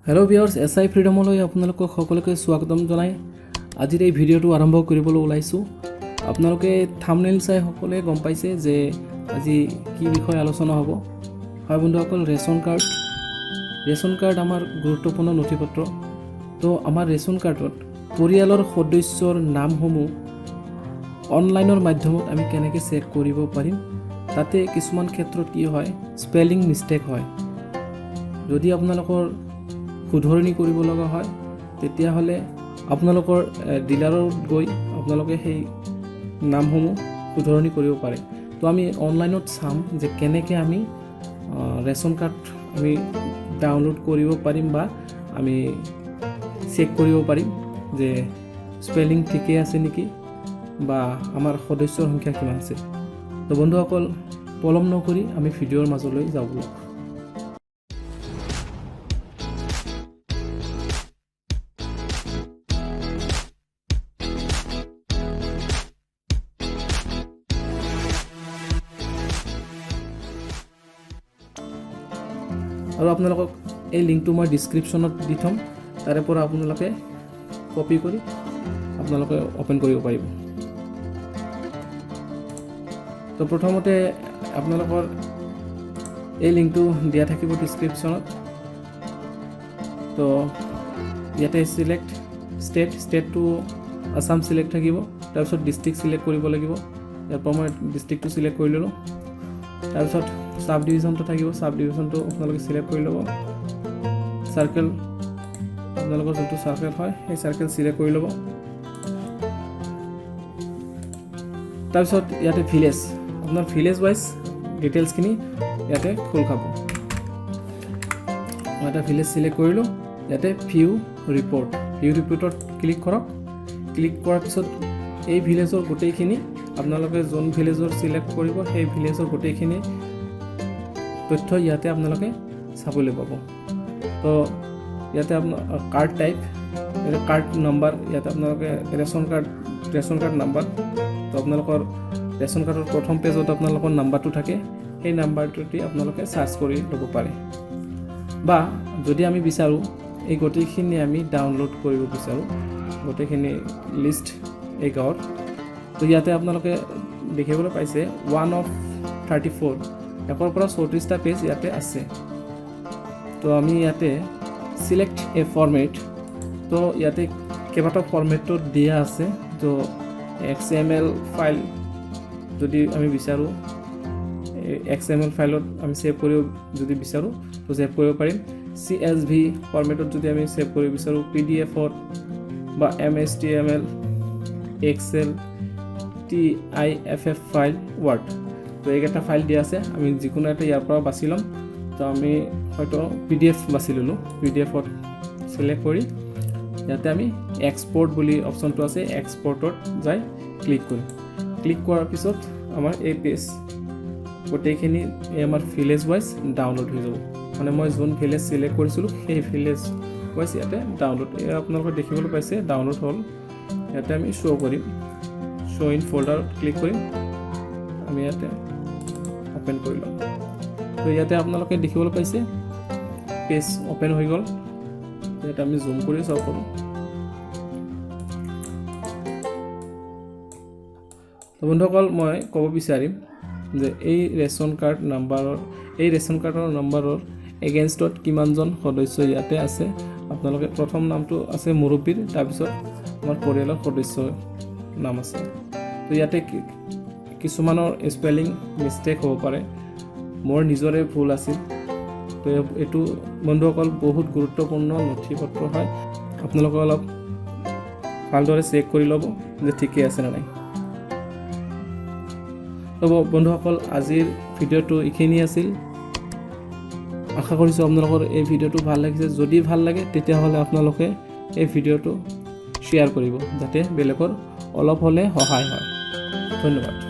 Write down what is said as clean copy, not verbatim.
Hello' viewers SI ফ্ৰীডমলৈ আপোনালোকক সকলোকে স্বাগতম জনাই আজিৰ এই ভিডিঅ'টো আৰম্ভ কৰিবলৈ ওলাইছোঁ। আপোনালোকে থাম্বনেইল চাই সকলোৱে গম পাইছে যে আজি কি বিষয় আলোচনা হ'ব। হয় বন্ধুসকল, ৰেচন কাৰ্ড আমাৰ গুৰুত্বপূৰ্ণ নথিপত্ৰ। তো আমাৰ ৰেচন কাৰ্ডত পৰিয়ালৰ সদস্যৰ নামসমূহ অনলাইনৰ মাধ্যমত আমি কেনেকৈ চেক কৰিব পাৰিম। তাতে কিছুমান ক্ষেত্ৰত কি হয়, স্পেলিং মিষ্টেক হয়। যদি আপোনালোকৰ শুধৰণি কৰিব লগা হয় তেতিয়াহ'লে আপোনালোকৰ ডিলাৰত গৈ আপোনালোকে সেই নামসমূহ শুধৰণি কৰিব পাৰে। তো আমি অনলাইনত চাম যে কেনেকৈ আমি ৰেচন কাৰ্ড আমি ডাউনলোড কৰিব পাৰিম বা আমি চেক কৰিব পাৰিম যে স্পেলিং ঠিকে আছে নেকি বা আমাৰ সদস্যৰ সংখ্যা কিমান আছে। তো বন্ধুসকল, পলম নকৰি আমি ভিডিঅ'ৰ মাজলৈ যাওঁ বলক। আৰু আপোনালোকক এই লিংকটো মই ডিছক্ৰিপশ্যনত দি থ'ম, তাৰে পৰা আপোনালোকে কপি কৰি আপোনালোকে অ'পেন কৰিব পাৰিব। তো প্ৰথমতে আপোনালোকৰ এই লিংকটো দিয়া থাকিব ডিছক্ৰিপশ্যনত। তো ইয়াতে চিলেক্ট ষ্টেটটো আছাম চিলেক্ট থাকিব, তাৰপিছত ডিষ্ট্ৰিক্ট চিলেক্ট কৰিব লাগিব। ইয়াৰ পৰা মই ডিষ্ট্ৰিক্টটো চিলেক্ট কৰি ল'লোঁ। তাৰপিছত সাব ডিভিজনটো থাকিব, সাব ডিভিজনটো আপোনালোকে চিলেক্ট কৰি ল'ব। চাৰ্কেল, আপোনালোকৰ যোনটো চাৰ্কেল হয় সেই চাৰ্কেল চিলেক্ট কৰি ল'ব। তাৰপিছত ইয়াতে ভিলেজ, আপোনাৰ ভিলেজ ৱাইজ ডিটেইলছখিনি ইয়াতে খোল খাব। মই এটা ভিলেজ চিলেক্ট কৰিলোঁ। ইয়াতে ভিউ ৰিপৰ্টত ক্লিক কৰক। ক্লিক কৰাৰ পিছত এই ভিলেজৰ গোটেইখিনি আপোনালোকে যোন ভিলেজৰ চিলেক্ট কৰিব সেই ভিলেজৰ গোটেইখিনি তথ্য ইয়াতে আপোনালোকে চাবলৈ পাব। তো ইয়াতে আপোনাৰ কাৰ্ড টাইপ, এটা কাৰ্ড নাম্বাৰ, ইয়াতে আপোনালোকে ৰেচন কাৰ্ড নাম্বাৰ। তো আপোনালোকৰ ৰেচন কাৰ্ডৰ প্ৰথম পেজত আপোনালোকৰ নাম্বাৰটো থাকে, সেই নাম্বাৰটো দি আপোনালোকে চাৰ্চ কৰি ল'ব পাৰে। বা যদি আমি বিচাৰোঁ এই গোটেইখিনি আমি ডাউনলোড কৰিব বিচাৰোঁ, গোটেইখিনি লিষ্ট এই গাঁৱৰ, তো ইয়াতে আপোনালোকে দেখিবলৈ পাইছে 1 of 34, 1ৰ পৰা 34টা পেজ ইয়াতে আছে। তো আমি ইয়াতে চিলেক্ট এ ফৰ্মেট, তো ইয়াতে কেইবাটাও ফৰ্মেটত দিয়া আছে। তো XML ফাইল যদি আমি বিচাৰোঁ, XML ফাইলত আমি ছেভ কৰিব যদি বিচাৰোঁ তো ছেভ কৰিব পাৰিম। CSV ফৰ্মেটত যদি আমি ছেভ কৰিব বিচাৰোঁ, PDFত বা MHTML, Excel, TIFF file, ward, তো এইকেইটা ফাইল দিয়া আছে। আমি যিকোনো এটা ইয়াৰ পৰা বাছি ল'ম। তো আমি হয়তো PDF বাছি ল'লোঁ। PDFত চিলেক্ট কৰি ইয়াতে আমি এক্সপৰ্ট বুলি অপশ্যনটো আছে, এক্সপৰ্টত যাই ক্লিক কৰিম। ক্লিক কৰাৰ পিছত আমাৰ এই পেজ গোটেইখিনি আমাৰ ভিলেজ ৱাইজ ডাউনলোড হৈ যাব। মানে মই যোন ভিলেজ চিলেক্ট কৰিছিলোঁ সেই ভিলেজ ৱাইজ ইয়াতে ডাউনলোড, আপোনালোকে দেখিবলৈ পাইছে ডাউনলোড হ'ল। ইয়াতে আমি শ্ব' কৰিম, শ্ব' ইন ফল্ডাৰত ক্লিক কৰিম। আমি ইয়াতে অ'পেন কৰি ল'ম। তো ইয়াতে আপোনালোকে দেখিবলৈ পাইছে পেজ অ'পেন হৈ গ'ল। ইয়াতে আমি জুম কৰি চাব পাৰোঁ। তো বন্ধুসকল, মই ক'ব বিচাৰিম যে এই ৰেচন কাৰ্ডৰ নাম্বাৰৰ এগেইনষ্টত কিমানজন সদস্য ইয়াতে আছে। আপোনালোকে প্ৰথম নামটো আছে মুৰব্বীৰ, তাৰপিছত আমাৰ পৰিয়ালৰ সদস্যৰ নাম আছে। তো ইয়াতে কিছুমানৰ স্পেলিং মিষ্টেক হ'ব পাৰে, মোৰ নিজৰে ভুল আছিল। তো এইটো বন্ধুসকল বহুত গুৰুত্বপূৰ্ণ নথিপত্ৰ হয়। আপোনালোকে অলপ ভালদৰে চেক কৰি ল'ব যে ঠিকেই আছে নে নাই। তো বন্ধুসকল, আজিৰ ভিডিঅ'টো এইখিনি আছিল। আশা কৰিছোঁ আপোনালোকৰ এই ভিডিঅ'টো ভাল লাগিছে। যদি ভাল লাগে তেতিয়াহ'লে আপোনালোকে এই ভিডিঅ'টো শ্বেয়াৰ কৰিব, যাতে বেলেগৰ অলপ হ'লে সহায় হয়। ধন্যবাদ।